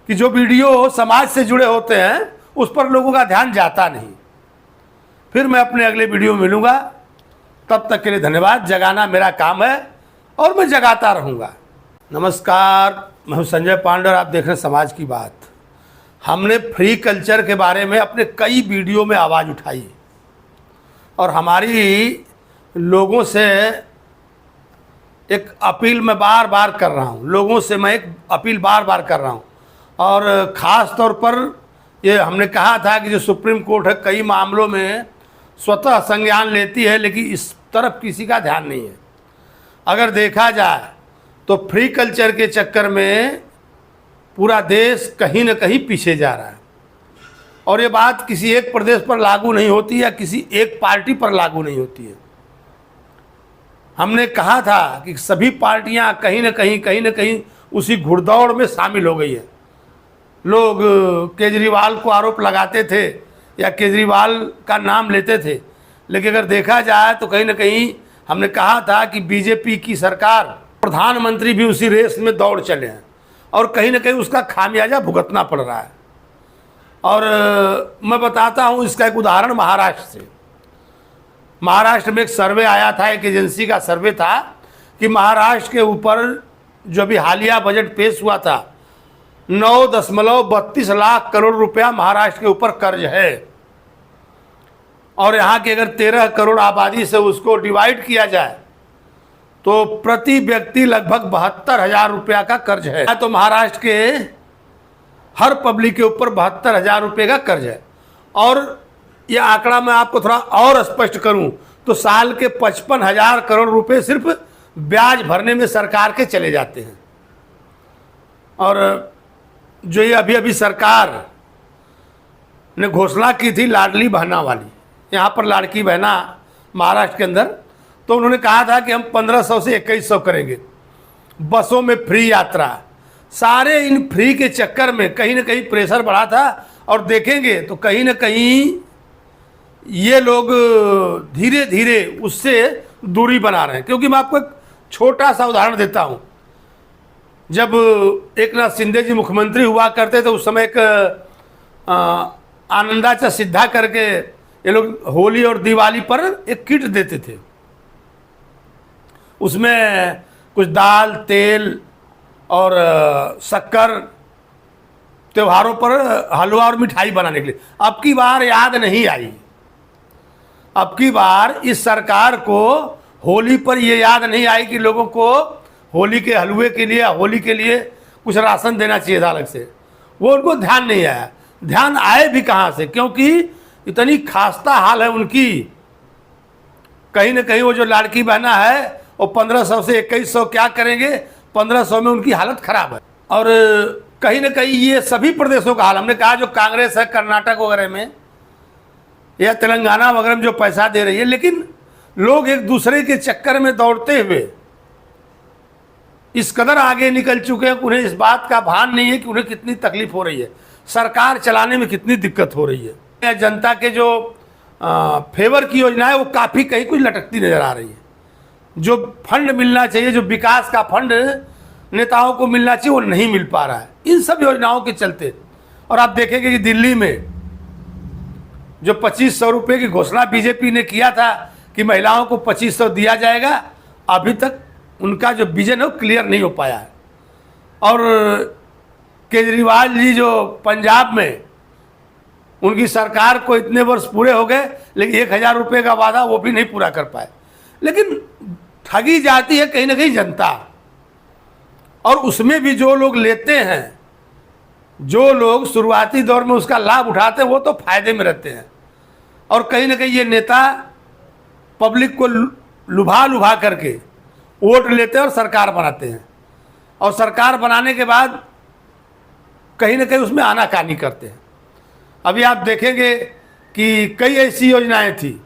कि जो वीडियो समाज से जुड़े होते हैं उस पर लोगों का ध्यान जाता नहीं। फिर मैं अपने अगले वीडियो में मिलूँगा, तब तक के लिए धन्यवाद। जगाना मेरा काम है और मैं जगाता रहूँगा। नमस्कार, मैं हूं संजय पांडे और आप देख रहे हैं समाज की बात। हमने फ्री कल्चर के बारे में अपने कई वीडियो में आवाज़ उठाई और हमारी लोगों से एक अपील मैं बार बार कर रहा हूं, लोगों से मैं एक अपील बार बार कर रहा हूं। और ख़ास तौर पर ये हमने कहा था कि जो सुप्रीम कोर्ट है कई मामलों में स्वतः संज्ञान लेती है, लेकिन इस तरफ किसी का ध्यान नहीं है। अगर देखा जाए तो फ्री कल्चर के चक्कर में पूरा देश कहीं न कहीं पीछे जा रहा है। और ये बात किसी एक प्रदेश पर लागू नहीं होती या किसी एक पार्टी पर लागू नहीं होती है। हमने कहा था कि सभी पार्टियां कहीं न कहीं उसी घुड़दौड़ में शामिल हो गई है। लोग केजरीवाल को आरोप लगाते थे या केजरीवाल का नाम लेते थे, लेकिन अगर देखा जाए तो कहीं न कहीं हमने कहा था कि बीजेपी की सरकार, प्रधानमंत्री भी उसी रेस में दौड़ चले हैं और कहीं न कहीं उसका खामियाजा भुगतना पड़ रहा है। और मैं बताता हूं इसका एक उदाहरण महाराष्ट्र से। महाराष्ट्र में एक सर्वे आया था, एक एजेंसी का सर्वे था कि महाराष्ट्र के ऊपर जो अभी हालिया बजट पेश हुआ था 9.32 लाख करोड़ रुपया महाराष्ट्र के ऊपर कर्ज है। और यहाँ की अगर 13 करोड़ आबादी से उसको डिवाइड किया जाए तो प्रति व्यक्ति लगभग 72,000 रुपया का कर्ज है। तो महाराष्ट्र के हर पब्लिक के ऊपर 72,000 रुपये का कर्ज है। और यह आंकड़ा मैं आपको थोड़ा और स्पष्ट करूं तो साल के 55,000 करोड़ रुपए सिर्फ ब्याज भरने में सरकार के चले जाते हैं। और जो ये अभी सरकार ने घोषणा की थी लाडली बहना वाली, यहाँ पर लाड़की बहना महाराष्ट्र के अंदर, तो उन्होंने कहा था कि हम 1500 से 2100 करेंगे, बसों में फ्री यात्रा। सारे इन फ्री के चक्कर में कहीं न कहीं प्रेशर बढ़ा था। और देखेंगे तो कहीं न कहीं ये लोग धीरे धीरे उससे दूरी बना रहे हैं। क्योंकि मैं आपको एक छोटा सा उदाहरण देता हूँ। जब एकनाथ शिंदे जी मुख्यमंत्री हुआ करते थे उस समय एक आनंदाचा सिद्धा करके ये लोग होली और दिवाली पर एक किट देते थे। उसमें कुछ दाल, तेल और शक्कर, त्योहारों पर हलवा और मिठाई बनाने के लिए। अब की बार याद नहीं आई। अब की बार इस सरकार को होली पर ये याद नहीं आई कि लोगों को होली के हलवे के लिए, होली के लिए कुछ राशन देना चाहिए था अलग से। वो उनको ध्यान नहीं आया। ध्यान आए भी कहाँ से, क्योंकि इतनी खास्ता हाल है उनकी। कहीं न कहीं वो जो लाड़की बहना है वो 1500 से 2100 क्या करेंगे, 1500 में उनकी हालत खराब है। और कहीं न कहीं ये सभी प्रदेशों का हाल, हमने कहा जो कांग्रेस है कर्नाटक वगैरह में या तेलंगाना वगैरह में जो पैसा दे रही है, लेकिन लोग एक दूसरे के चक्कर में दौड़ते हुए इस कदर आगे निकल चुके हैं कि उन्हें इस बात का भान नहीं है कि उन्हें कितनी तकलीफ हो रही है, सरकार चलाने में कितनी दिक्कत हो रही है। जनता के जो फेवर की योजना है वो काफ़ी कहीं कुछ लटकती नज़र आ रही है। जो फंड मिलना चाहिए, जो विकास का फंड नेताओं को मिलना चाहिए, वो नहीं मिल पा रहा है इन सब योजनाओं के चलते। और आप देखेंगे कि दिल्ली में जो 2500 रुपये की घोषणा बीजेपी ने किया था कि महिलाओं को 2500 दिया जाएगा, अभी तक उनका जो विजन है वो क्लियर नहीं हो पाया है। और केजरीवाल जी जो पंजाब में, उनकी सरकार को इतने वर्ष पूरे हो गए लेकिन 1000 रुपये का वादा वो भी नहीं पूरा कर पाए। लेकिन ठगी जाती है कहीं ना कहीं जनता, और उसमें भी जो लोग लेते हैं, जो लोग शुरुआती दौर में उसका लाभ उठाते हैं, वो तो फायदे में रहते हैं। और कहीं ना कहीं ये नेता पब्लिक को लुभा करके वोट लेते हैं और सरकार बनाते हैं। और सरकार बनाने के बाद कहीं ना कहीं उसमें आनाकानी करते हैं। अभी आप देखेंगे कि कई ऐसी योजनाएं थी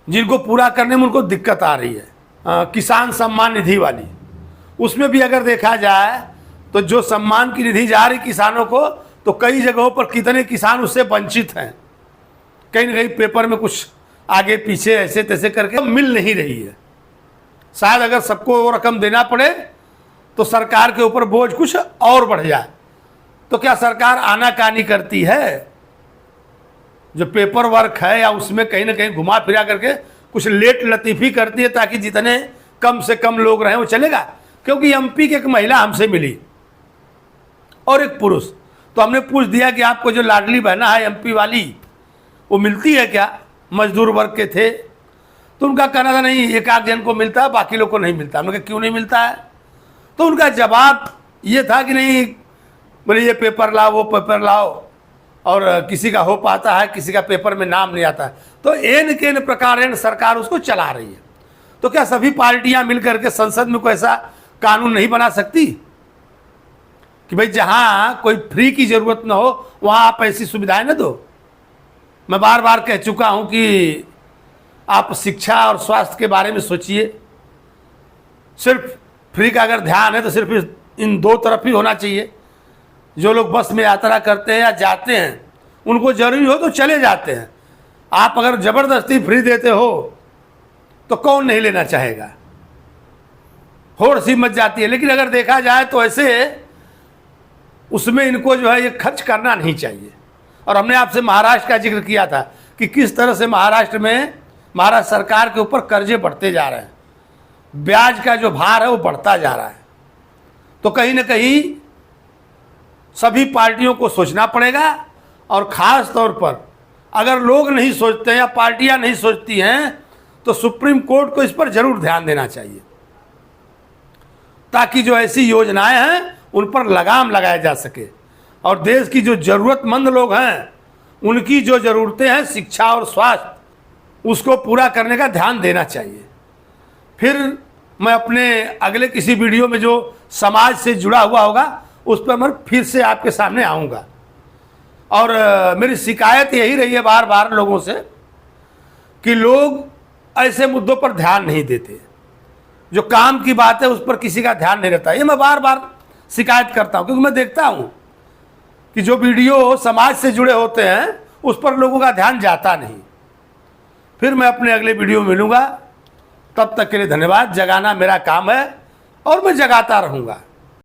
जिनको पूरा करने में उनको दिक्कत आ रही है। किसान सम्मान निधि वाली, उसमें भी अगर देखा जाए तो जो सम्मान की निधि जा रही किसानों को, तो कई जगहों पर कितने किसान उससे वंचित हैं। कहीं ना कहीं पेपर में कुछ आगे पीछे ऐसे तैसे करके मिल नहीं रही है। शायद अगर सबको वो रकम देना पड़े तो सरकार के ऊपर बोझ कुछ और बढ़ जाए। तो क्या सरकार आनाकानी करती है? जो पेपर वर्क है या उसमें कहीं ना कहीं घुमा फिरा करके कुछ लेट लतीफ़ी करती है ताकि जितने कम से कम लोग रहें वो चलेगा? क्योंकि एमपी की एक महिला हमसे मिली और एक पुरुष, तो हमने पूछ दिया कि आपको जो लाडली बहना है एमपी वाली वो मिलती है क्या? मजदूर वर्ग के थे, तो उनका कहना था नहीं, एक आध जन को मिलता है, बाकी लोग को नहीं मिलता। हमने कहा क्यों नहीं मिलता है? तो उनका जवाब ये था कि नहीं, बोले ये पेपर लाओ, वो पेपर लाओ, और किसी का हो पाता है, किसी का पेपर में नाम नहीं आता है। तो एन के न प्रकार सरकार उसको चला रही है। तो क्या सभी पार्टियां मिलकर के संसद में कोई ऐसा कानून नहीं बना सकती कि भाई जहां कोई फ्री की जरूरत ना हो वहां आप ऐसी सुविधाएं न दो? मैं बार बार कह चुका हूं कि आप शिक्षा और स्वास्थ्य के बारे में सोचिए। सिर्फ फ्री का अगर ध्यान है तो सिर्फ इन दो तरफ ही होना चाहिए। जो लोग बस में यात्रा करते हैं या जाते हैं उनको जरूरी हो तो चले जाते हैं। आप अगर ज़बरदस्ती फ्री देते हो तो कौन नहीं लेना चाहेगा? होड़ सी मच जाती है। लेकिन अगर देखा जाए तो ऐसे उसमें इनको जो है ये खर्च करना नहीं चाहिए। और हमने आपसे महाराष्ट्र का जिक्र किया था कि किस तरह से महाराष्ट्र में महाराष्ट्र सरकार के ऊपर कर्जे बढ़ते जा रहे हैं, ब्याज का जो भार है वो बढ़ता जा रहा है। तो कहीं ना कहीं सभी पार्टियों को सोचना पड़ेगा। और ख़ास तौर पर अगर लोग नहीं सोचते हैं या पार्टियां नहीं सोचती हैं तो सुप्रीम कोर्ट को इस पर जरूर ध्यान देना चाहिए, ताकि जो ऐसी योजनाएं हैं उन पर लगाम लगाया जा सके और देश की जो ज़रूरतमंद लोग हैं उनकी जो ज़रूरतें हैं शिक्षा और स्वास्थ्य, उसको पूरा करने का ध्यान देना चाहिए। फिर मैं अपने अगले किसी वीडियो में जो समाज से जुड़ा हुआ होगा उस पर मैं फिर से आपके सामने आऊँगा। और मेरी शिकायत यही रही है बार बार लोगों से कि लोग ऐसे मुद्दों पर ध्यान नहीं देते, जो काम की बात है उस पर किसी का ध्यान नहीं रहता। ये मैं बार बार शिकायत करता हूँ क्योंकि मैं देखता हूँ कि जो वीडियो समाज से जुड़े होते हैं उस पर लोगों का ध्यान जाता नहीं। फिर मैं अपने अगले वीडियो में मिलूँगा, तब तक के लिए धन्यवाद। जगाना मेरा काम है और मैं जगाता रहूँगा।